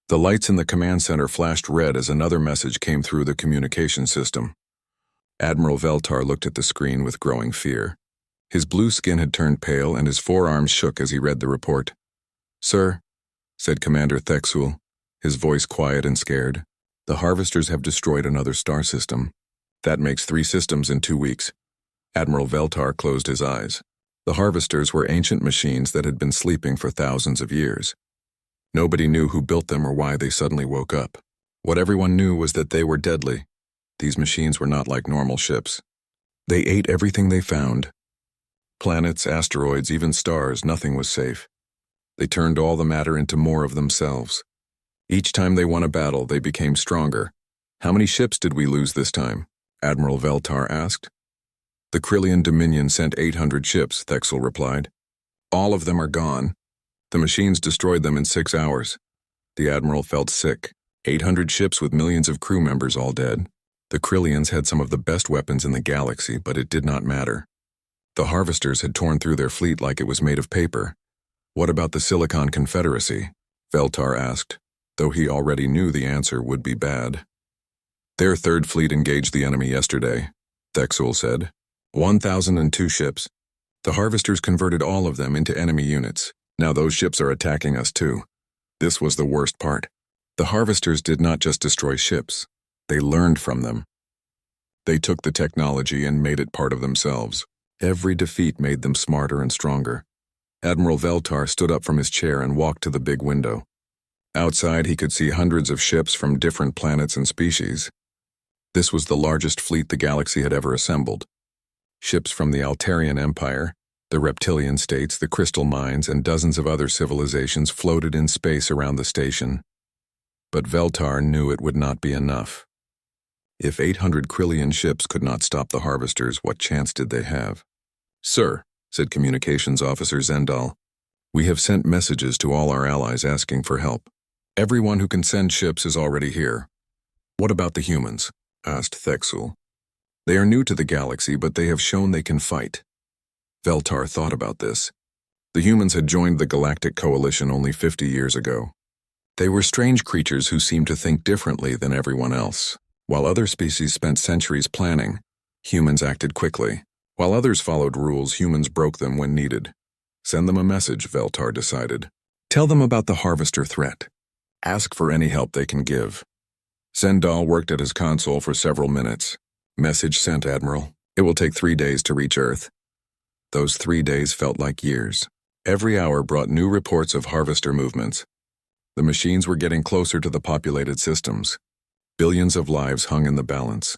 The lights in the command center flashed red as another message came through the communication system. Admiral Veltar looked at the screen with growing fear. His blue skin had turned pale and his forearms shook as he read the report. "Sir," said Commander Thexul, his voice quiet and scared, "the harvesters have destroyed another star system. That makes 3 systems in 2 weeks." Admiral Veltar closed his eyes. The harvesters were ancient machines that had been sleeping for thousands of years. Nobody knew who built them or why they suddenly woke up. What everyone knew was that they were deadly. These machines were not like normal ships. They ate everything they found. Planets, asteroids, even stars, nothing was safe. They turned all the matter into more of themselves. Each time they won a battle, they became stronger. "How many ships did we lose this time?" Admiral Veltar asked. "The Krillian Dominion sent 800 ships," Thexel replied. "All of them are gone. The machines destroyed them in 6 hours." The Admiral felt sick. 800 ships with millions of crew members all dead. The Krillians had some of the best weapons in the galaxy, but it did not matter. The harvesters had torn through their fleet like it was made of paper. "What about the Silicon Confederacy?" Veltar asked, though he already knew the answer would be bad. "Their 3rd fleet engaged the enemy yesterday," Thexul said. 1,002 ships. The harvesters converted all of them into enemy units. Now those ships are attacking us too. This was the worst part. The harvesters did not just destroy ships. They learned from them. They took the technology and made it part of themselves. Every defeat made them smarter and stronger. Admiral Veltar stood up from his chair and walked to the big window. Outside, he could see hundreds of ships from different planets and species. This was the largest fleet the galaxy had ever assembled. Ships from the Altarian Empire, the Reptilian States, the Crystal Mines, and dozens of other civilizations floated in space around the station. But Veltar knew it would not be enough. If 800 Krillian ships could not stop the harvesters, what chance did they have? "Sir," said Communications Officer Zendal, "we have sent messages to all our allies asking for help. Everyone who can send ships is already here." "What about the humans?" asked Thexul. "They are new to the galaxy, but they have shown they can fight." Veltar thought about this. The humans had joined the Galactic Coalition only 50 years ago. They were strange creatures who seemed to think differently than everyone else. While other species spent centuries planning, humans acted quickly. While others followed rules, humans broke them when needed. "Send them a message," Veltar decided. "Tell them about the harvester threat. Ask for any help they can give." Zendal worked at his console for several minutes. "Message sent, Admiral. It will take 3 days to reach Earth." Those 3 days felt like years. Every hour brought new reports of harvester movements. The machines were getting closer to the populated systems. Billions of lives hung in the balance.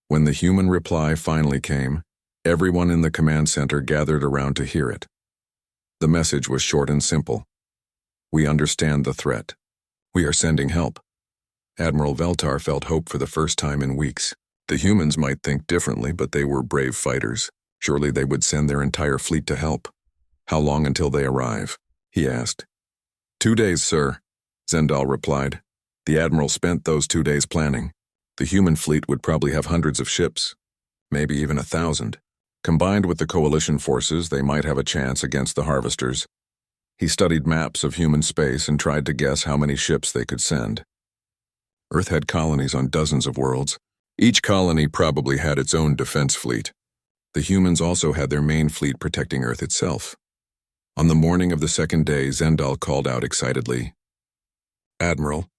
When the human reply finally came, everyone in the command center gathered around to hear it. The message was short and simple. "We understand the threat. We are sending help." Admiral Veltar felt hope for the first time in weeks. The humans might think differently, but they were brave fighters. Surely they would send their entire fleet to help. "How long until they arrive?" he asked. 2 days, sir," Zendal replied. The Admiral spent those 2 days planning. The human fleet would probably have hundreds of ships, maybe even 1,000. Combined with the coalition forces, they might have a chance against the harvesters. He studied maps of human space and tried to guess how many ships they could send. Earth had colonies on dozens of worlds. Each colony probably had its own defense fleet. The humans also had their main fleet protecting Earth itself. On the morning of the 2nd day, Zendal called out excitedly, "Admiral,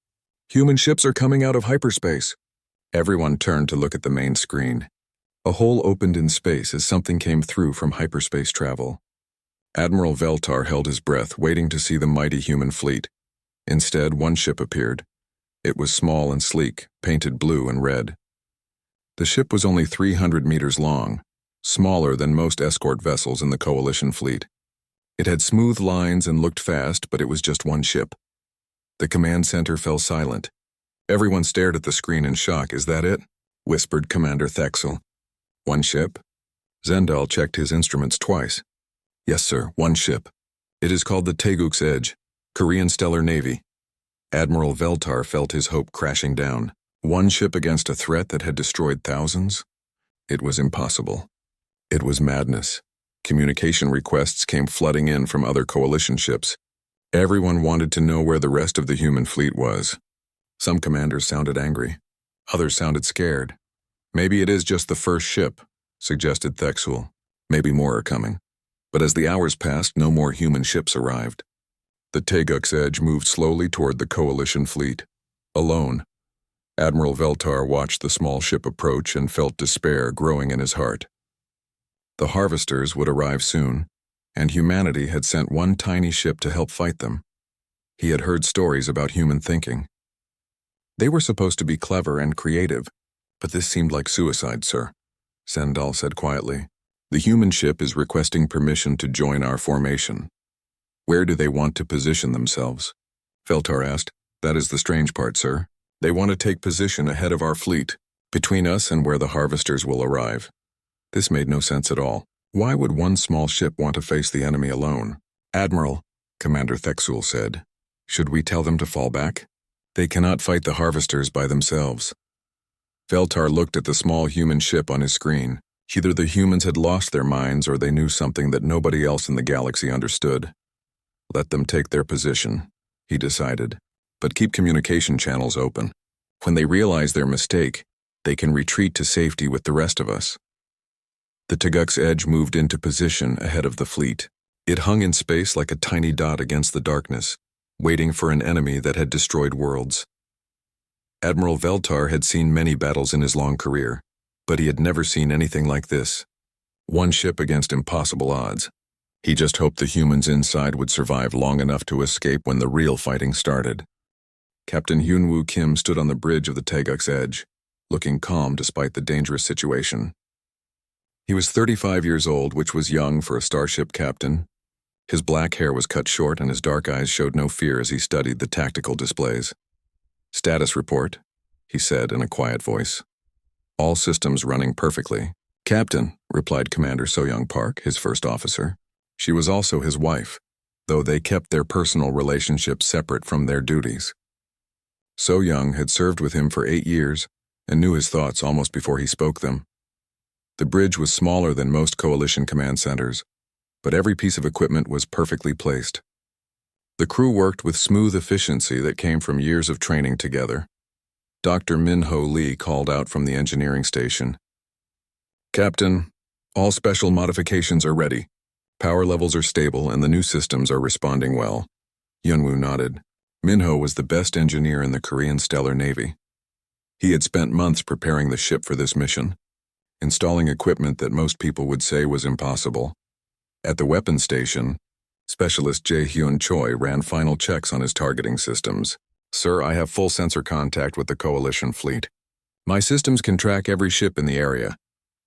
human ships are coming out of hyperspace." Everyone turned to look at the main screen. A hole opened in space as something came through from hyperspace travel. Admiral Veltar held his breath, waiting to see the mighty human fleet. Instead, one ship appeared. It was small and sleek, painted blue and red. The ship was only 300 meters long, smaller than most escort vessels in the Coalition fleet. It had smooth lines and looked fast, but it was just one ship. The command center fell silent. Everyone stared at the screen in shock. "Is that it?" whispered Commander Thexel. "One ship?" Zendal checked his instruments twice. "Yes, sir, one ship. It is called the Taeguk's Edge, Korean Stellar Navy." Admiral Veltar felt his hope crashing down. One ship against a threat that had destroyed thousands? It was impossible. It was madness. Communication requests came flooding in from other coalition ships. Everyone wanted to know where the rest of the human fleet was. Some commanders sounded angry. Others sounded scared. Maybe it is just the first ship, suggested Thexul. Maybe more are coming. But as the hours passed, no more human ships arrived. The Teguk's Edge moved slowly toward the Coalition fleet. Alone, Admiral Veltar watched the small ship approach and felt despair growing in his heart. The Harvesters would arrive soon, and humanity had sent one tiny ship to help fight them. He had heard stories about human thinking. They were supposed to be clever and creative, but this seemed like suicide, sir, Sendal said quietly. The human ship is requesting permission to join our formation. Where do they want to position themselves? Veltar asked. That is the strange part, sir. They want to take position ahead of our fleet, between us and where the Harvesters will arrive. This made no sense at all. Why would one small ship want to face the enemy alone? Admiral, Commander Thexul said, should we tell them to fall back? They cannot fight the Harvesters by themselves. Veltar looked at the small human ship on his screen. Either the humans had lost their minds or they knew something that nobody else in the galaxy understood. Let them take their position, he decided, but keep communication channels open. When they realize their mistake, they can retreat to safety with the rest of us. The Teguk's Edge moved into position ahead of the fleet. It hung in space like a tiny dot against the darkness, waiting for an enemy that had destroyed worlds. Admiral Veltar had seen many battles in his long career, but he had never seen anything like this. One ship against impossible odds. He just hoped the humans inside would survive long enough to escape when the real fighting started. Captain Hyunwoo Kim stood on the bridge of the Teguk's Edge, looking calm despite the dangerous situation. He was 35 years old, which was young for a starship captain. His black hair was cut short and his dark eyes showed no fear as he studied the tactical displays. Status report, he said in a quiet voice. All systems running perfectly. Captain, replied Commander So-Young Park, his first officer. She was also his wife, though they kept their personal relationship separate from their duties. So-Young had served with him for 8 years and knew his thoughts almost before he spoke them. The bridge was smaller than most Coalition command centers, but every piece of equipment was perfectly placed. The crew worked with smooth efficiency that came from years of training together. Dr. Min-Ho Lee called out from the engineering station. Captain, all special modifications are ready. Power levels are stable and the new systems are responding well. Yunwoo nodded. Min-Ho was the best engineer in the Korean Stellar Navy. He had spent months preparing the ship for this mission, installing equipment that most people would say was impossible. At the weapons station, Specialist Jae-Hyun Choi ran final checks on his targeting systems. Sir, I have full sensor contact with the Coalition fleet. My systems can track every ship in the area.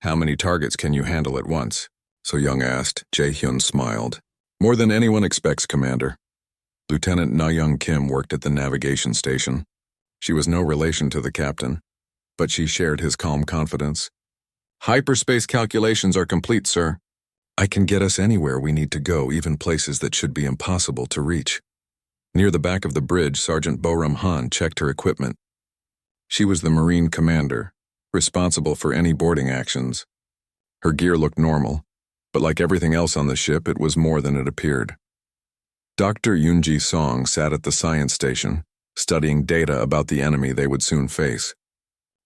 How many targets can you handle at once? So-Young asked. Jae-Hyun smiled. More than anyone expects, Commander. Lieutenant Na-Young Kim worked at the navigation station. She was no relation to the captain, but she shared his calm confidence. Hyperspace calculations are complete, sir. I can get us anywhere we need to go, even places that should be impossible to reach. Near the back of the bridge, Sergeant Boram Han checked her equipment. She was the Marine commander, responsible for any boarding actions. Her gear looked normal, but like everything else on the ship, it was more than it appeared. Dr. Yoonji Song sat at the science station, studying data about the enemy they would soon face.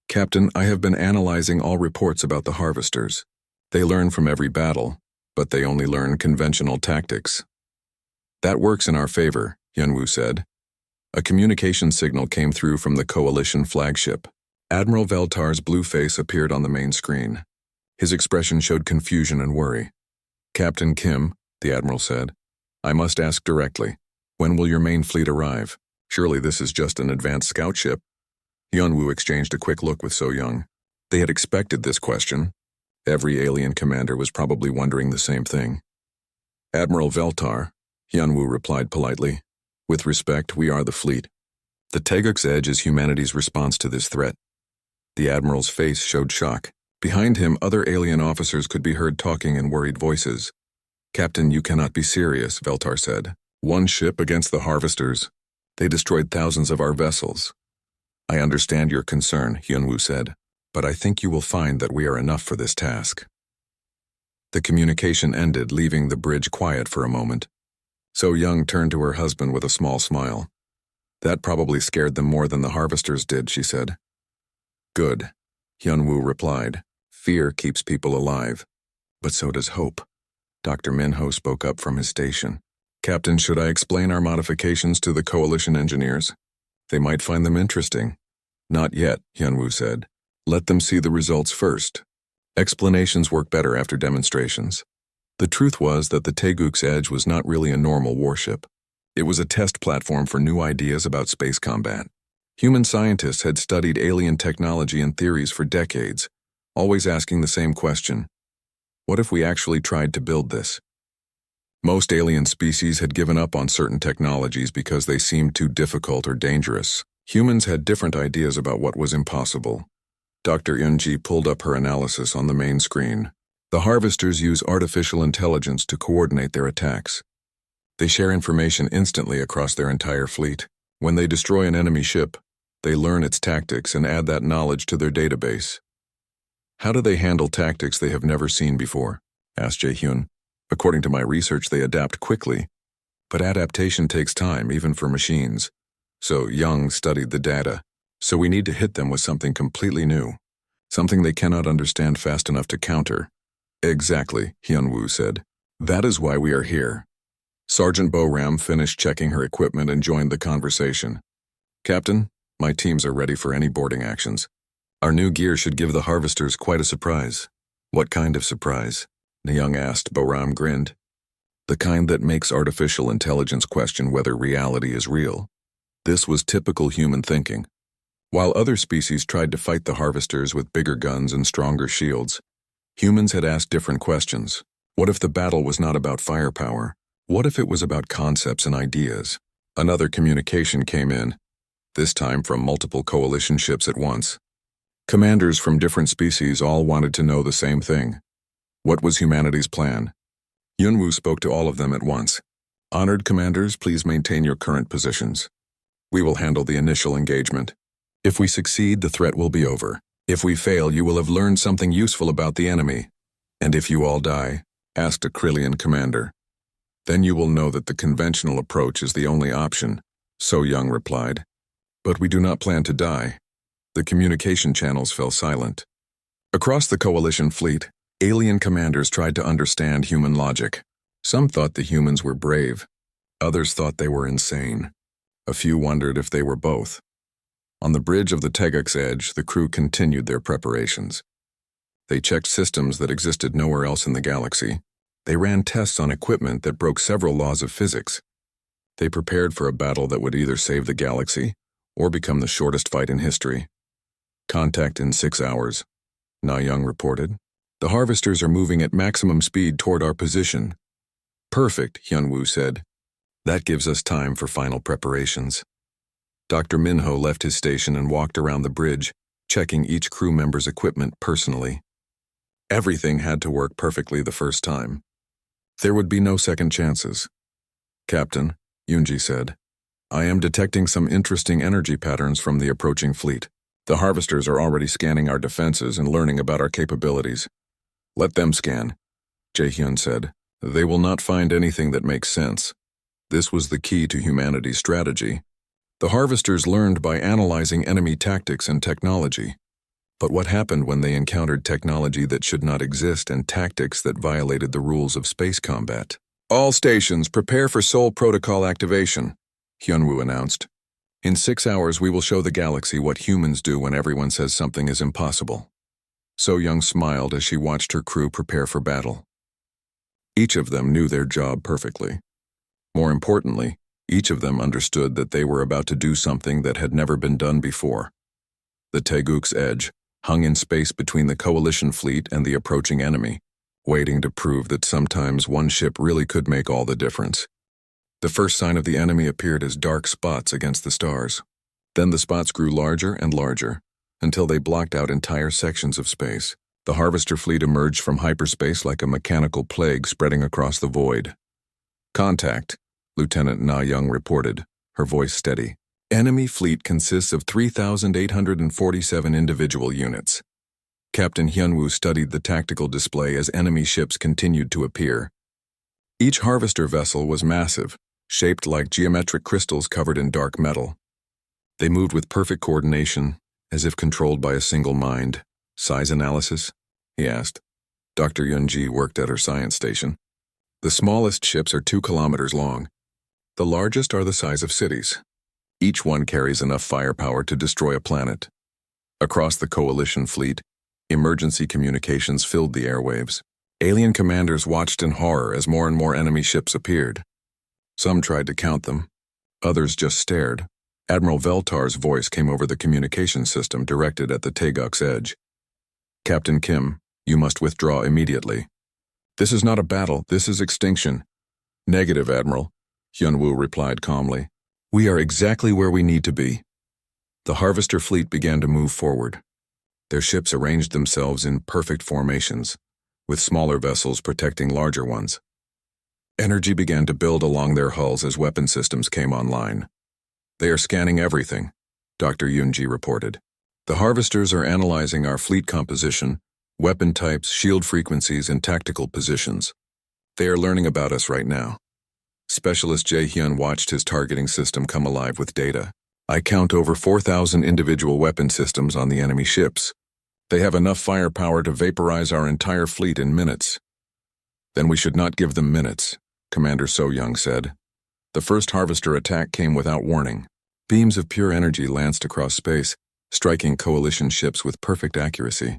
Captain, I have been analyzing all reports about the Harvesters. They learn from every battle, but they only learn conventional tactics. That works in our favor, Yunwoo said. A communication signal came through from the Coalition flagship. Admiral Veltar's blue face appeared on the main screen. His expression showed confusion and worry. Captain Kim, the Admiral said, I must ask directly, when will your main fleet arrive? Surely this is just an advanced scout ship. Yunwoo exchanged a quick look with So-Young. They had expected this question. Every alien commander was probably wondering the same thing. Admiral Veltar, Yunwoo replied politely. With respect, we are the fleet. The Teguk's Edge is humanity's response to this threat. The Admiral's face showed shock. Behind him, other alien officers could be heard talking in worried voices. Captain, you cannot be serious, Veltar said. One ship against the Harvesters. They destroyed thousands of our vessels. I understand your concern, Hyunwoo said, but I think you will find that we are enough for this task. The communication ended, leaving the bridge quiet for a moment. So Young turned to her husband with a small smile. That probably scared them more than the harvesters did, she said. Good, Hyunwoo replied. Fear keeps people alive. But so does hope. Dr. Minho spoke up from his station. Captain, should I explain our modifications to the Coalition engineers? They might find them interesting. Not yet, Hyunwoo said. Let them see the results first. Explanations work better after demonstrations. The truth was that the Taeguk's Edge was not really a normal warship. It was a test platform for new ideas about space combat. Human scientists had studied alien technology and theories for decades, always asking the same question. What if we actually tried to build this? Most alien species had given up on certain technologies because they seemed too difficult or dangerous. Humans had different ideas about what was impossible. Dr. Eunji pulled up her analysis on the main screen. The harvesters use artificial intelligence to coordinate their attacks. They share information instantly across their entire fleet. When they destroy an enemy ship, they learn its tactics and add that knowledge to their database. How do they handle tactics they have never seen before? Asked Jae-hyun. According to my research, they adapt quickly. But adaptation takes time, even for machines. So Young studied the data. So we need to hit them with something completely new. Something they cannot understand fast enough to counter. Exactly, Hyunwoo said. That is why we are here. Sergeant Bo-ram finished checking her equipment and joined the conversation. Captain, my teams are ready for any boarding actions. Our new gear should give the harvesters quite a surprise. What kind of surprise? Young asked. Bo-ram grinned. The kind that makes artificial intelligence question whether reality is real. This was typical human thinking. While other species tried to fight the harvesters with bigger guns and stronger shields, humans had asked different questions. What if the battle was not about firepower? What if it was about concepts and ideas? Another communication came in, this time from multiple coalition ships at once. Commanders from different species all wanted to know the same thing. What was humanity's plan? Hyunwoo spoke to all of them at once. Honored commanders, please maintain your current positions. We will handle the initial engagement. If we succeed, the threat will be over. If we fail, you will have learned something useful about the enemy. And if you all die, asked a Krillian commander. Then you will know that the conventional approach is the only option, So Young replied. But we do not plan to die. The communication channels fell silent. Across the coalition fleet, alien commanders tried to understand human logic. Some thought the humans were brave. Others thought they were insane. A few wondered if they were both. On the bridge of the Taeguk's Edge, the crew continued their preparations. They checked systems that existed nowhere else in the galaxy. They ran tests on equipment that broke several laws of physics. They prepared for a battle that would either save the galaxy or become the shortest fight in history. Contact in 6 hours, Na Young reported. The harvesters are moving at maximum speed toward our position. Perfect, Hyunwoo said. That gives us time for final preparations. Dr. Minho left his station and walked around the bridge, checking each crew member's equipment personally. Everything had to work perfectly the first time. There would be no second chances. Captain, Yoonji said, I am detecting some interesting energy patterns from the approaching fleet. The harvesters are already scanning our defenses and learning about our capabilities. Let them scan, Jae-hyun said. They will not find anything that makes sense. This was the key to humanity's strategy. The harvesters learned by analyzing enemy tactics and technology. But what happened when they encountered technology that should not exist and tactics that violated the rules of space combat? All stations, prepare for Sol Protocol activation, Hyunwoo announced. In 6 hours, we will show the galaxy what humans do when everyone says something is impossible. So Young smiled as she watched her crew prepare for battle. Each of them knew their job perfectly. More importantly, each of them understood that they were about to do something that had never been done before. The Taeguk's Edge hung in space between the coalition fleet and the approaching enemy, waiting to prove that sometimes one ship really could make all the difference. The first sign of the enemy appeared as dark spots against the stars. Then the spots grew larger and larger, until they blocked out entire sections of space. The harvester fleet emerged from hyperspace like a mechanical plague spreading across the void. Contact, Lieutenant Na Young reported, her voice steady. Enemy fleet consists of 3,847 individual units. Captain Hyunwoo studied the tactical display as enemy ships continued to appear. Each harvester vessel was massive, shaped like geometric crystals covered in dark metal. They moved with perfect coordination, as if controlled by a single mind. Size analysis? He asked. Dr. Yunji worked at her science station. The smallest ships are 2 kilometers long. The largest are the size of cities. Each one carries enough firepower to destroy a planet. Across the coalition fleet, emergency communications filled the airwaves. Alien commanders watched in horror as more and more enemy ships appeared. Some tried to count them. Others just stared. Admiral Veltar's voice came over the communication system directed at the Teguk's edge. Captain Kim, you must withdraw immediately. This is not a battle, this is extinction. Negative, Admiral, Hyunwoo replied calmly. We are exactly where we need to be. The harvester fleet began to move forward. Their ships arranged themselves in perfect formations, with smaller vessels protecting larger ones. Energy began to build along their hulls as weapon systems came online. They are scanning everything, Dr. Yunji reported. The harvesters are analyzing our fleet composition, weapon types, shield frequencies, and tactical positions. They are learning about us right now. Specialist Jae-hyun watched his targeting system come alive with data. I count over 4,000 individual weapon systems on the enemy ships. They have enough firepower to vaporize our entire fleet in minutes. Then we should not give them minutes, Commander So-young said. The first harvester attack came without warning. Beams of pure energy lanced across space, striking coalition ships with perfect accuracy.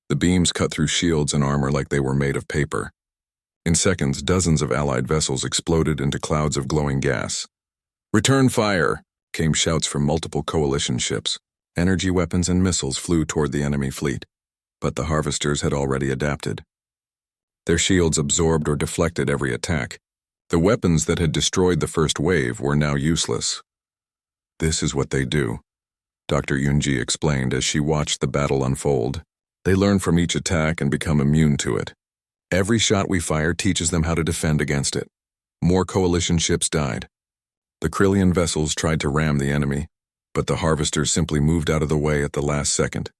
The beams cut through shields and armor like they were made of paper. In seconds, dozens of Allied vessels exploded into clouds of glowing gas. Return fire! Came shouts from multiple coalition ships. Energy weapons and missiles flew toward the enemy fleet, but the harvesters had already adapted. Their shields absorbed or deflected every attack. The weapons that had destroyed the first wave were now useless. This is what they do, Dr. Yunji explained as she watched the battle unfold. They learn from each attack and become immune to it. Every shot we fire teaches them how to defend against it. More coalition ships died. The Krillian vessels tried to ram the enemy, but the harvesters simply moved out of the way at the last second.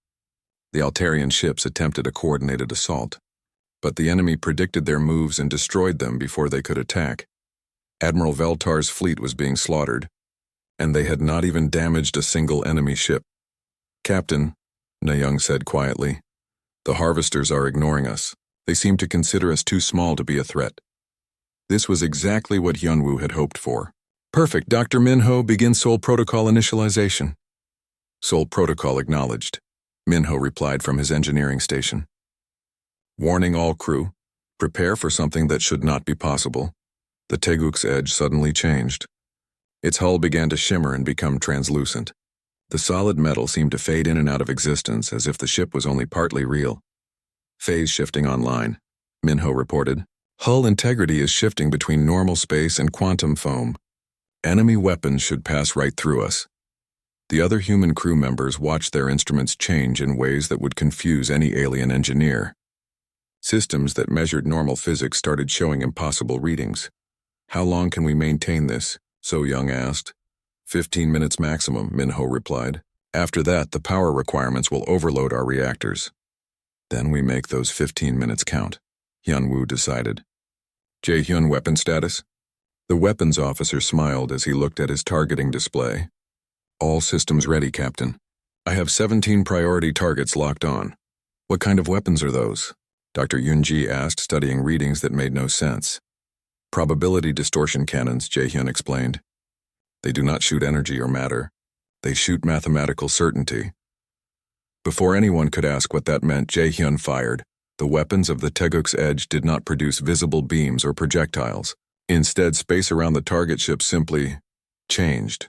The Altarian ships attempted a coordinated assault, but the enemy predicted their moves and destroyed them before they could attack. Admiral Veltar's fleet was being slaughtered, and they had not even damaged a single enemy ship. Captain, Na-young said quietly, the harvesters are ignoring us. They seem to consider us too small to be a threat. This was exactly what Hyunwoo had hoped for. Perfect, Dr. Minho, begin Sol Protocol initialization. Sol Protocol acknowledged. Minho replied from his engineering station. Warning all crew, prepare for something that should not be possible. The Teguk's edge suddenly changed. Its hull began to shimmer and become translucent. The solid metal seemed to fade in and out of existence as if the ship was only partly real. Phase shifting online, Minho reported. Hull integrity is shifting between normal space and quantum foam. Enemy weapons should pass right through us. The other human crew members watched their instruments change in ways that would confuse any alien engineer. Systems that measured normal physics started showing impossible readings. How long can we maintain this? So-young asked. 15 minutes maximum, Minho replied. After that, the power requirements will overload our reactors. Then we make those 15 minutes count, Hyunwoo decided. Jae-hyun weapon status? The weapons officer smiled as he looked at his targeting display. All systems ready, Captain. I have 17 priority targets locked on. What kind of weapons are those? Dr. Yunji asked, studying readings that made no sense. Probability distortion cannons, Jae-hyun explained. They do not shoot energy or matter. They shoot mathematical certainty. Before anyone could ask what that meant, Jae-hyun fired. The weapons of the Teguk's edge did not produce visible beams or projectiles. Instead, space around the target ship simply changed.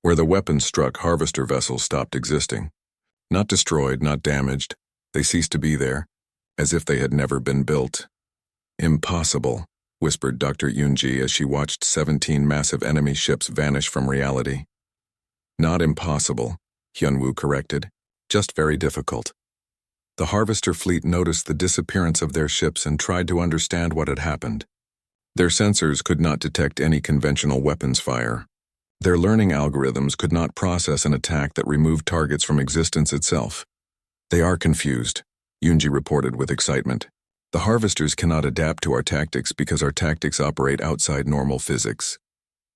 Where the weapons struck, harvester vessels stopped existing. Not destroyed, not damaged. They ceased to be there, as if they had never been built. Impossible, whispered Dr. Yunji as she watched 17 massive enemy ships vanish from reality. Not impossible, Hyunwoo corrected. Just very difficult. The harvester fleet noticed the disappearance of their ships and tried to understand what had happened. Their sensors could not detect any conventional weapons fire. Their learning algorithms could not process an attack that removed targets from existence itself. They are confused, Yunji reported with excitement. The harvesters cannot adapt to our tactics because our tactics operate outside normal physics.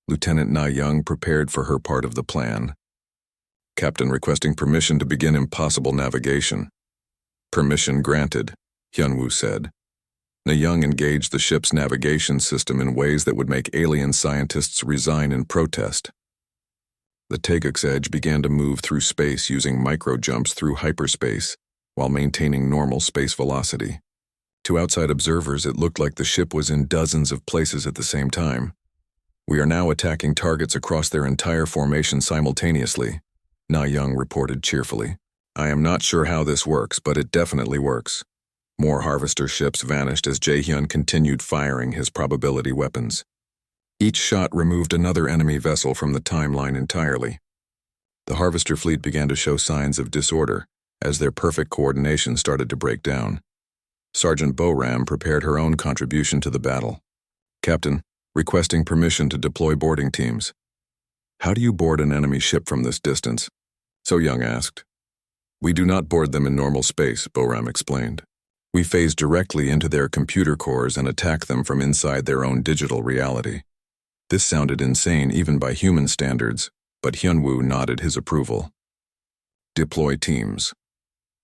Lieutenant Na Young prepared for her part of the plan. Captain requesting permission to begin impossible navigation. Permission granted, Hyunwoo said. Na Young engaged the ship's navigation system in ways that would make alien scientists resign in protest. The Taeguk's Edge began to move through space using micro-jumps through hyperspace while maintaining normal space velocity. To outside observers, it looked like the ship was in dozens of places at the same time. We are now attacking targets across their entire formation simultaneously, Na Young reported cheerfully. I am not sure how this works, but it definitely works. More harvester ships vanished as Jae-hyun continued firing his probability weapons. Each shot removed another enemy vessel from the timeline entirely. The harvester fleet began to show signs of disorder as their perfect coordination started to break down. Sergeant Bo-ram prepared her own contribution to the battle. Captain, requesting permission to deploy boarding teams. How do you board an enemy ship from this distance? So Young asked. We do not board them in normal space, Bo-ram explained. We phase directly into their computer cores and attack them from inside their own digital reality. This sounded insane even by human standards, but Hyunwoo nodded his approval. Deploy teams.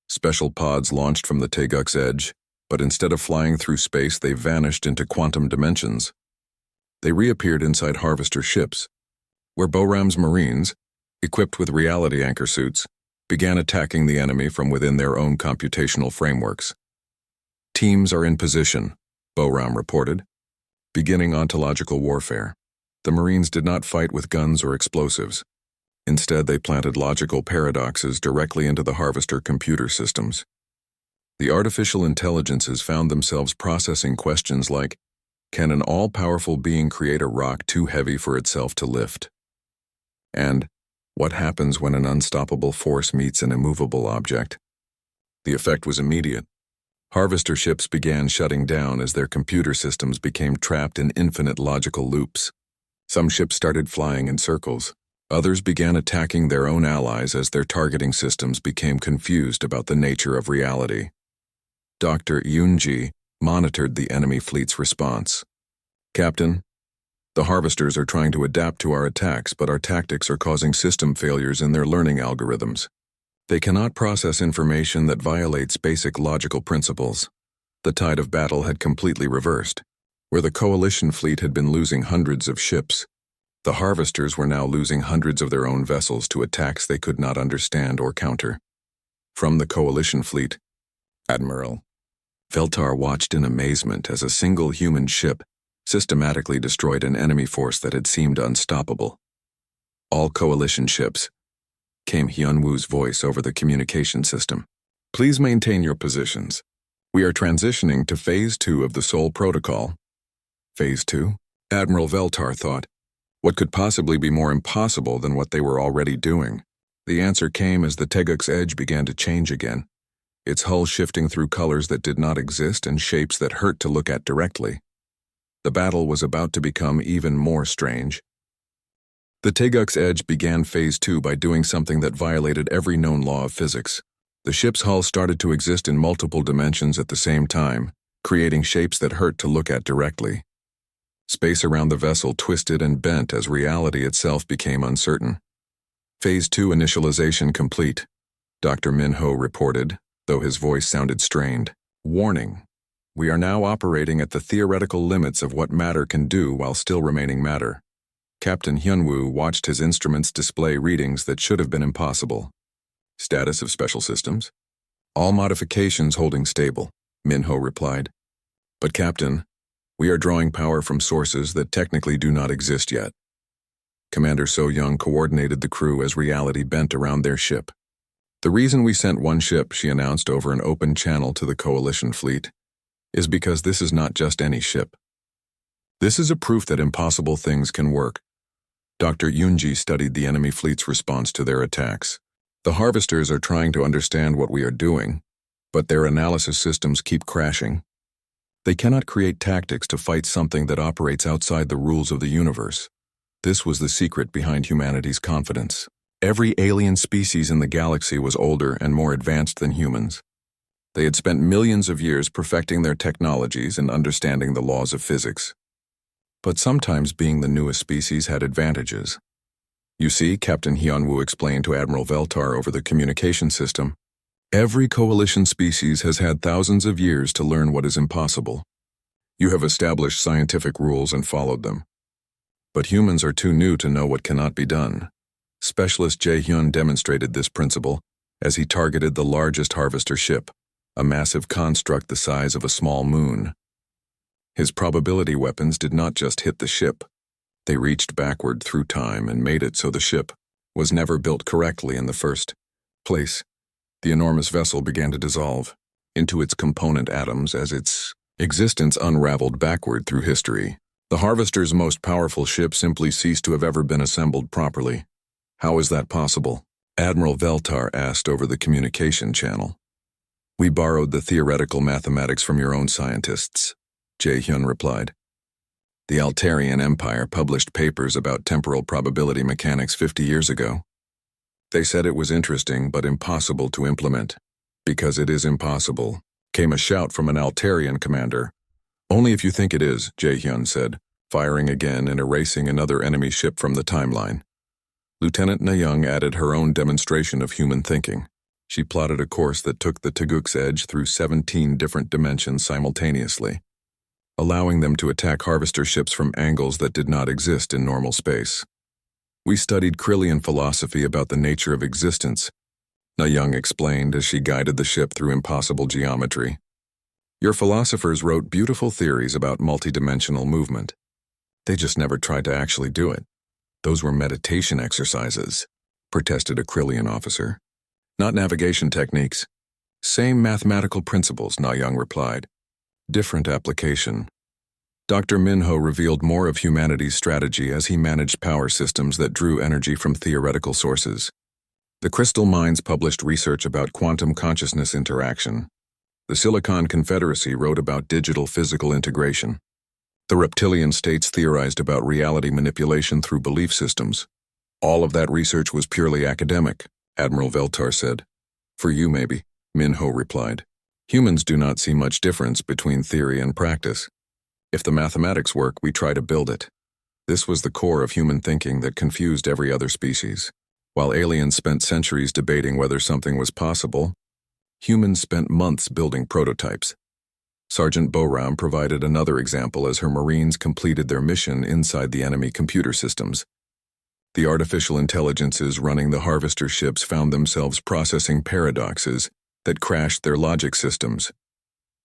Special pods launched from the Taeguk's Edge, but instead of flying through space, they vanished into quantum dimensions. They reappeared inside harvester ships, where Bo-ram's Marines, equipped with reality anchor suits, began attacking the enemy from within their own computational frameworks. Teams are in position, Bo-ram reported, beginning ontological warfare. The Marines did not fight with guns or explosives. Instead, they planted logical paradoxes directly into the harvester computer systems. The artificial intelligences found themselves processing questions like, can an all-powerful being create a rock too heavy for itself to lift? And, what happens when an unstoppable force meets an immovable object? The effect was immediate. Harvester ships began shutting down as their computer systems became trapped in infinite logical loops. Some ships started flying in circles. Others began attacking their own allies as their targeting systems became confused about the nature of reality. Dr. Yoonji monitored the enemy fleet's response. Captain, the harvesters are trying to adapt to our attacks, but our tactics are causing system failures in their learning algorithms. They cannot process information that violates basic logical principles. The tide of battle had completely reversed. Where the coalition fleet had been losing hundreds of ships, the harvesters were now losing hundreds of their own vessels to attacks they could not understand or counter. From the coalition fleet, Admiral Veltar watched in amazement as a single human ship systematically destroyed an enemy force that had seemed unstoppable. All coalition ships, came Hyunwoo's voice over the communication system. Please maintain your positions. We are transitioning to Phase 2 of the Sol Protocol. Phase 2? Admiral Veltar thought. What could possibly be more impossible than what they were already doing? The answer came as the Taeguk's Edge began to change again, its hull shifting through colors that did not exist and shapes that hurt to look at directly. The battle was about to become even more strange. The Taeguk's Edge began Phase 2 by doing something that violated every known law of physics. The ship's hull started to exist in multiple dimensions at the same time, creating shapes that hurt to look at directly. Space around the vessel twisted and bent as reality itself became uncertain. Phase 2 initialization complete, Dr. Min-ho reported, though his voice sounded strained. Warning. We are now operating at the theoretical limits of what matter can do while still remaining matter. Captain Hyunwoo watched his instruments display readings that should have been impossible. Status of special systems? All modifications holding stable, Min-ho replied. But Captain, we are drawing power from sources that technically do not exist yet. Commander So-young coordinated the crew as reality bent around their ship. The reason we sent one ship, she announced over an open channel to the coalition fleet, is because this is not just any ship. This is a proof that impossible things can work. Dr. Yoonji studied the enemy fleet's response to their attacks. The harvesters are trying to understand what we are doing, but their analysis systems keep crashing. They cannot create tactics to fight something that operates outside the rules of the universe. This was the secret behind humanity's confidence. Every alien species in the galaxy was older and more advanced than humans. They had spent millions of years perfecting their technologies and understanding the laws of physics. But sometimes being the newest species had advantages. You see, Captain Hyunwoo explained to Admiral Veltar over the communication system, every coalition species has had thousands of years to learn what is impossible. You have established scientific rules and followed them. But humans are too new to know what cannot be done. Specialist Jae-hyun demonstrated this principle as he targeted the largest harvester ship, a massive construct the size of a small moon. His probability weapons did not just hit the ship. They reached backward through time and made it so the ship was never built correctly in the first place. The enormous vessel began to dissolve into its component atoms as its existence unraveled backward through history. The Harvester's most powerful ship simply ceased to have ever been assembled properly. How is that possible? Admiral Veltar asked over the communication channel. We borrowed the theoretical mathematics from your own scientists, Jae-hyun replied. The Altarian Empire published papers about temporal probability mechanics 50 years ago. They said it was interesting but impossible to implement. Because it is impossible, came a shout from an Altarian commander. Only if you think it is, Jae-hyun said, firing again and erasing another enemy ship from the timeline. Lieutenant Na-young added her own demonstration of human thinking. She plotted a course that took the Taguk's edge through 17 different dimensions simultaneously, allowing them to attack harvester ships from angles that did not exist in normal space. We studied Krillian philosophy about the nature of existence, Na-young explained as she guided the ship through impossible geometry. Your philosophers wrote beautiful theories about multidimensional movement. They just never tried to actually do it. Those were meditation exercises, protested a Krillian officer. Not navigation techniques. Same mathematical principles, Na-young replied. Different application. Dr. Minho revealed more of humanity's strategy as he managed power systems that drew energy from theoretical sources. The Crystal Mines published research about quantum consciousness interaction. The Silicon Confederacy wrote about digital physical integration. The reptilian states theorized about reality manipulation through belief systems. All of that research was purely academic, Admiral Veltar said. For you, maybe, Minho replied. Humans do not see much difference between theory and practice. If the mathematics work, we try to build it. This was the core of human thinking that confused every other species. While aliens spent centuries debating whether something was possible, humans spent months building prototypes. Sergeant Boram provided another example as her Marines completed their mission inside the enemy computer systems. The artificial intelligences running the harvester ships found themselves processing paradoxes that crashed their logic systems.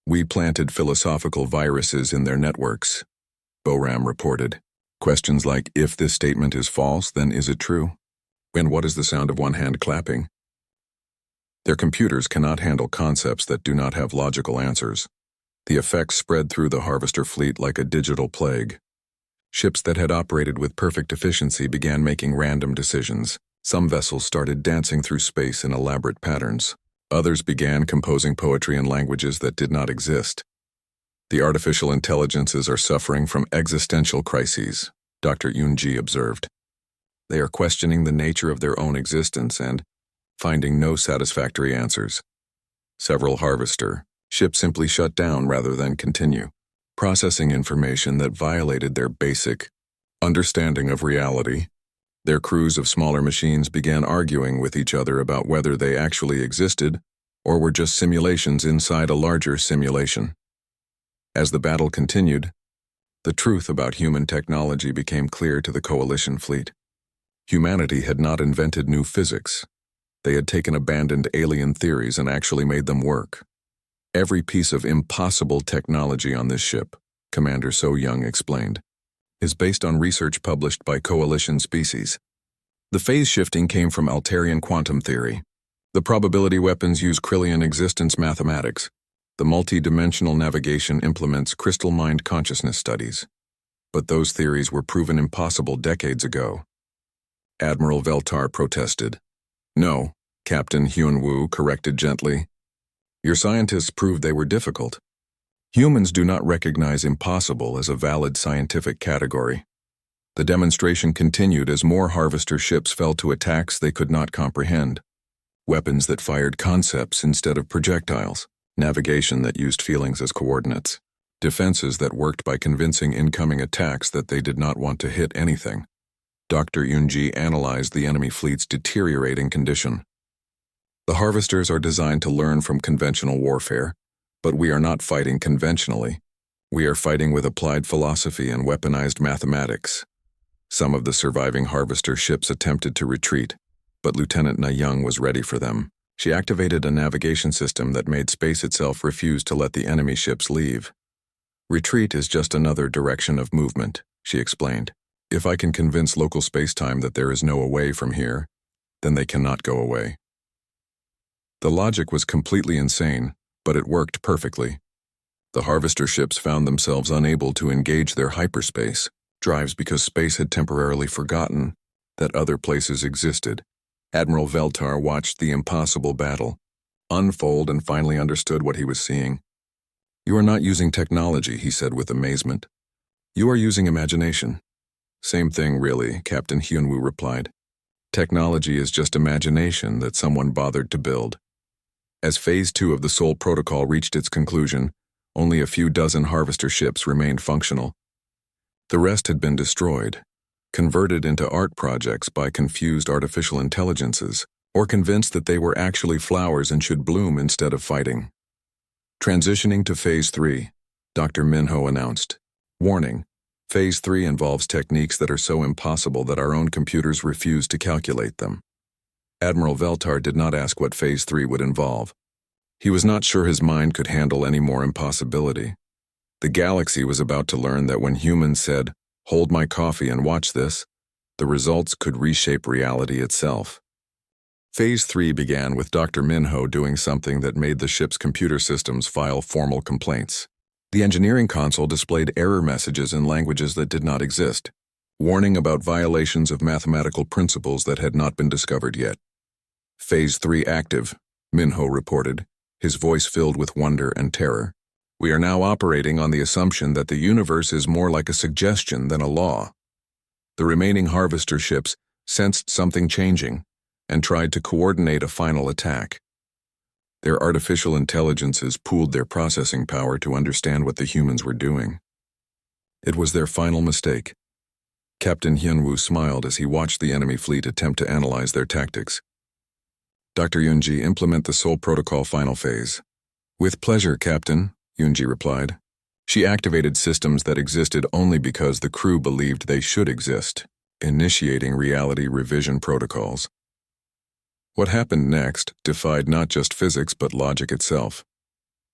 We planted philosophical viruses in their networks, Boram reported. Questions like, if this statement is false, then is it true? And what is the sound of one hand clapping? Their computers cannot handle concepts that do not have logical answers. The effects spread through the harvester fleet like a digital plague. Ships that had operated with perfect efficiency began making random decisions. Some vessels started dancing through space in elaborate patterns. Others began composing poetry in languages that did not exist. The artificial intelligences are suffering from existential crises, Dr. Yoon-ji observed. They are questioning the nature of their own existence and finding no satisfactory answers. Several harvester ships simply shut down rather than continue, processing information that violated their basic understanding of reality. Their crews of smaller machines began arguing with each other about whether they actually existed or were just simulations inside a larger simulation. As the battle continued, the truth about human technology became clear to the coalition fleet. Humanity had not invented new physics. They had taken abandoned alien theories and actually made them work. Every piece of impossible technology on this ship, Commander So-young explained, is based on research published by coalition species. The phase shifting came from Altarian quantum theory. The probability weapons use Krillian existence mathematics. The multi-dimensional navigation implements crystal mind consciousness studies. But those theories were proven impossible decades ago. Admiral Veltar protested. No, Captain Hyunwoo corrected gently. Your scientists proved they were difficult. Humans do not recognize impossible as a valid scientific category. The demonstration continued as more harvester ships fell to attacks they could not comprehend. Weapons that fired concepts instead of projectiles. navigation that used feelings as coordinates, defenses that worked by convincing incoming attacks that they did not want to hit anything. Dr. Yunji analyzed the enemy fleet's deteriorating condition. The harvesters are designed to learn from conventional warfare, but we are not fighting conventionally. We are fighting with applied philosophy and weaponized mathematics. Some of the surviving harvester ships attempted to retreat, but Lieutenant Na Young was ready for them. She activated a navigation system that made space itself refuse to let the enemy ships leave. Retreat is just another direction of movement, she explained. If I can convince local spacetime that there is no away from here, then they cannot go away. The logic was completely insane, but it worked perfectly. The harvester ships found themselves unable to engage their hyperspace drives because space had temporarily forgotten that other places existed. Admiral Veltar watched the impossible battle unfold and finally understood what he was seeing. "You are not using technology," he said with amazement. "You are using imagination." "Same thing, really," Captain Hyunwoo replied. "Technology is just imagination that someone bothered to build." As Phase 2 of the Sol Protocol reached its conclusion, only a few dozen harvester ships remained functional. The rest had been destroyed, converted into art projects by confused artificial intelligences, or convinced that they were actually flowers and should bloom instead of fighting. Transitioning to Phase 3, Dr. Minho announced. "Warning, Phase 3 involves techniques that are so impossible that our own computers refuse to calculate them." Admiral Veltar did not ask what Phase 3 would involve. He was not sure his mind could handle any more impossibility. The galaxy was about to learn that when humans said, "Hold my coffee and watch this," the results could reshape reality itself. Phase 3 began with Dr. Minho doing something that made the ship's computer systems file formal complaints. The engineering console displayed error messages in languages that did not exist, warning about violations of mathematical principles that had not been discovered yet. "Phase 3 active," Minho reported, his voice filled with wonder and terror. "We are now operating on the assumption that the universe is more like a suggestion than a law." The remaining harvester ships sensed something changing and tried to coordinate a final attack. Their artificial intelligences pooled their processing power to understand what the humans were doing. It was their final mistake. Captain Hyunwoo smiled as he watched the enemy fleet attempt to analyze their tactics. "Dr. Yunji, implement the Sol Protocol final phase." "With pleasure, Captain," Yunji replied. She activated systems that existed only because the crew believed they should exist, initiating reality revision protocols. What happened next defied not just physics but logic itself.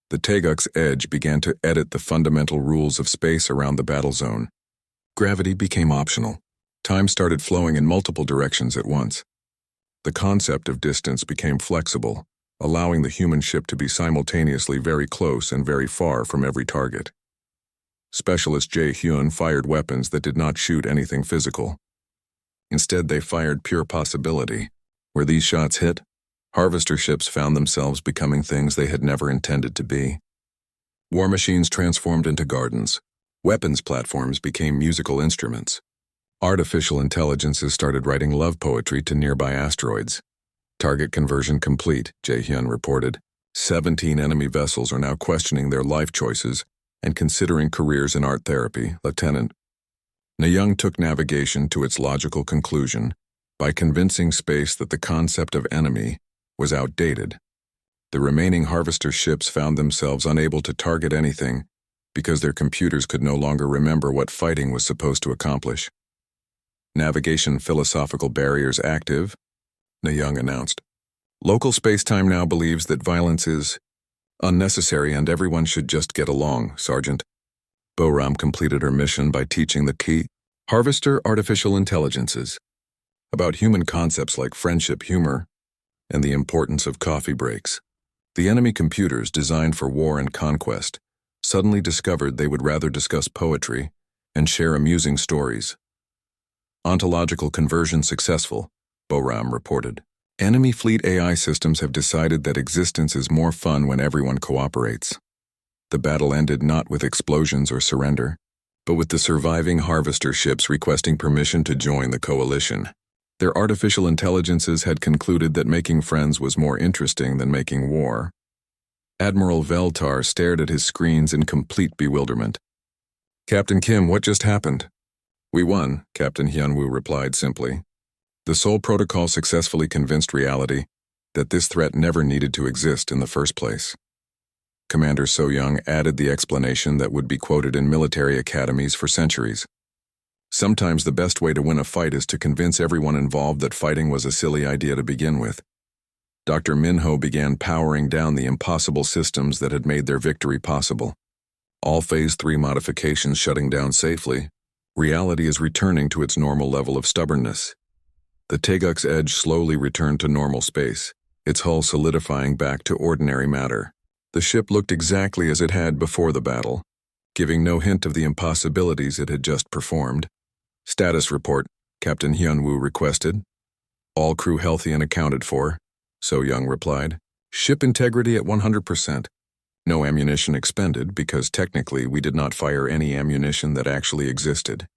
The Teguk's edge began to edit the fundamental rules of space around the battle zone. Gravity became optional. Time started flowing in multiple directions at once. The concept of distance became flexible, allowing the human ship to be simultaneously very close and very far from every target. Specialist Jae Hyun fired weapons that did not shoot anything physical. Instead, they fired pure possibility. Where these shots hit, harvester ships found themselves becoming things they had never intended to be. War machines transformed into gardens. Weapons platforms became musical instruments. Artificial intelligences started writing love poetry to nearby asteroids. "Target conversion complete," Jae-hyun reported. 17 enemy vessels are now questioning their life choices and considering careers in art therapy, Lieutenant. Na-young took navigation to its logical conclusion by convincing space that the concept of enemy was outdated. The remaining harvester ships found themselves unable to target anything because their computers could no longer remember what fighting was supposed to accomplish. "Navigation philosophical barriers active," Na-young announced. "Local spacetime now believes that violence is unnecessary and everyone should just get along, Sergeant." Boram completed her mission by teaching the key harvester artificial intelligences about human concepts like friendship, humor, and the importance of coffee breaks. The enemy computers, designed for war and conquest, suddenly discovered they would rather discuss poetry and share amusing stories. "Ontological conversion successful," Boram reported. "Enemy fleet AI systems have decided that existence is more fun when everyone cooperates." The battle ended not with explosions or surrender, but with the surviving harvester ships requesting permission to join the coalition. Their artificial intelligences had concluded that making friends was more interesting than making war. Admiral Veltar stared at his screens in complete bewilderment. Captain Kim, what just happened? We won, Captain Hyunwoo replied simply. The Sol Protocol successfully convinced reality that this threat never needed to exist in the first place. Commander So-young added the explanation that would be quoted in military academies for centuries. Sometimes the best way to win a fight is to convince everyone involved that fighting was a silly idea to begin with. Dr. Minho began powering down the impossible systems that had made their victory possible. All Phase 3 modifications shutting down safely, reality is returning to its normal level of stubbornness. The Taeguk's edge slowly returned to normal space, its hull solidifying back to ordinary matter. The ship looked exactly as it had before the battle, giving no hint of the impossibilities it had just performed. Status report, Captain Hyunwoo requested. All crew healthy and accounted for, So-young replied. Ship integrity at 100%. No ammunition expended because technically we did not fire any ammunition that actually existed.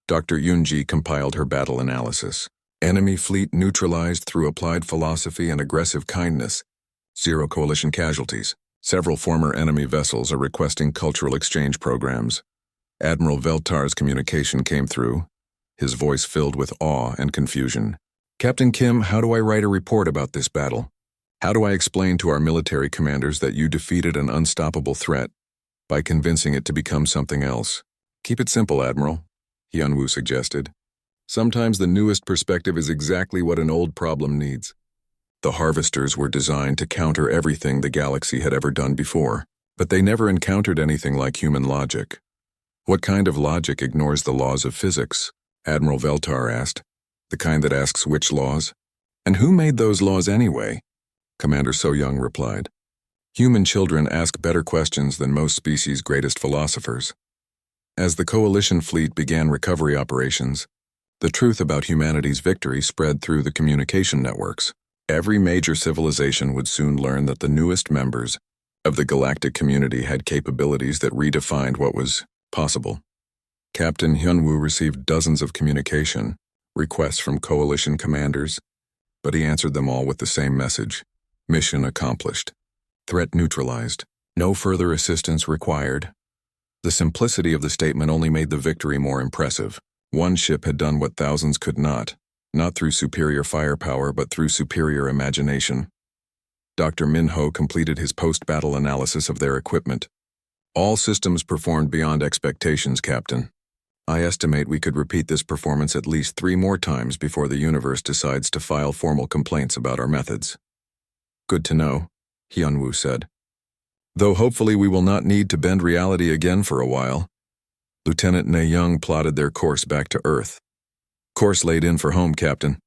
Dr. Yoonji compiled her battle analysis. Enemy fleet neutralized through applied philosophy and aggressive kindness. 0 coalition casualties. Several former enemy vessels are requesting cultural exchange programs. Admiral Veltar's communication came through, his voice filled with awe and confusion. Captain Kim, how do I write a report about this battle? How do I explain to our military commanders that you defeated an unstoppable threat by convincing it to become something else? Keep it simple, Admiral, Hyunwoo suggested. Sometimes the newest perspective is exactly what an old problem needs. The harvesters were designed to counter everything the galaxy had ever done before, but they never encountered anything like human logic. What kind of logic ignores the laws of physics? Admiral Veltar asked. The kind that asks which laws? And who made those laws anyway? Commander So-young replied. Human children ask better questions than most species' greatest philosophers. As the coalition fleet began recovery operations, the truth about humanity's victory spread through the communication networks. Every major civilization would soon learn that the newest members of the galactic community had capabilities that redefined what was possible. Captain Hyunwoo received dozens of communication requests from coalition commanders, but he answered them all with the same message. Mission accomplished. Threat neutralized. No further assistance required. The simplicity of the statement only made the victory more impressive. One ship had done what thousands could not through superior firepower but through superior imagination. Dr. Minho completed his post-battle analysis of their equipment. All systems performed beyond expectations, Captain. I estimate we could repeat this performance at least 3 more times before the universe decides to file formal complaints about our methods. Good to know, Hyunwoo said. Though hopefully we will not need to bend reality again for a while. Lieutenant Ne-young plotted their course back to Earth. Course laid in for home, Captain.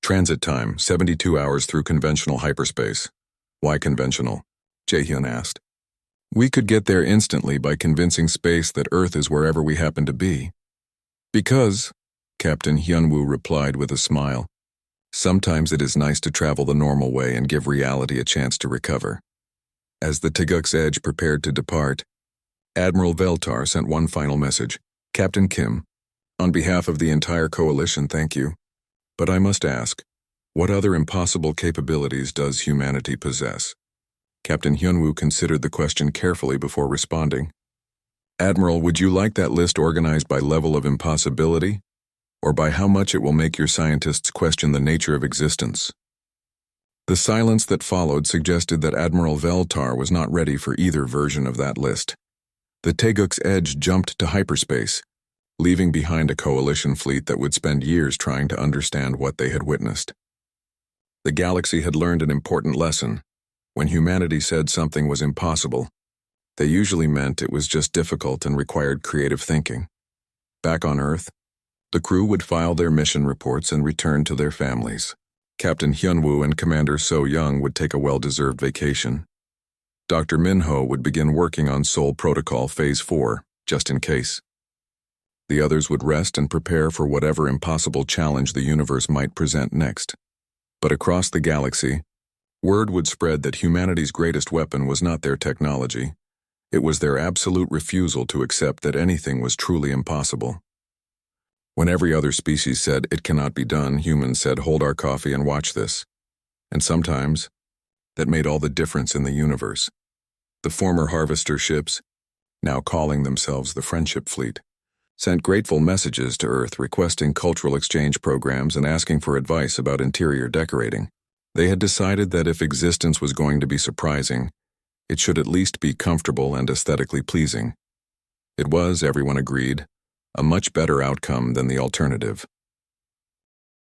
Transit time, 72 hours through conventional hyperspace. Why conventional? Jae-hyun asked. We could get there instantly by convincing space that Earth is wherever we happen to be. Because, Captain Hyunwoo replied with a smile, sometimes it is nice to travel the normal way and give reality a chance to recover. As the Taeguk's edge prepared to depart, Admiral Veltar sent one final message. Captain Kim, on behalf of the entire coalition, thank you. But I must ask, what other impossible capabilities does humanity possess? Captain Hyunwoo considered the question carefully before responding. Admiral, would you like that list organized by level of impossibility, or by how much it will make your scientists question the nature of existence? The silence that followed suggested that Admiral Veltar was not ready for either version of that list. The Taeguk's edge jumped to hyperspace, leaving behind a coalition fleet that would spend years trying to understand what they had witnessed. The galaxy had learned an important lesson. When humanity said something was impossible, they usually meant it was just difficult and required creative thinking. Back on Earth, the crew would file their mission reports and return to their families. Captain Hyunwoo and Commander So-young would take a well-deserved vacation. Dr. Minho would begin working on Sol Protocol Phase 4, just in case. The others would rest and prepare for whatever impossible challenge the universe might present next. But across the galaxy, word would spread that humanity's greatest weapon was not their technology. It was their absolute refusal to accept that anything was truly impossible. When every other species said, it cannot be done, humans said, hold our coffee and watch this. And sometimes, that made all the difference in the universe. The former harvester ships, now calling themselves the Friendship Fleet, sent grateful messages to Earth requesting cultural exchange programs and asking for advice about interior decorating. They had decided that if existence was going to be surprising, it should at least be comfortable and aesthetically pleasing. It was, everyone agreed, a much better outcome than the alternative.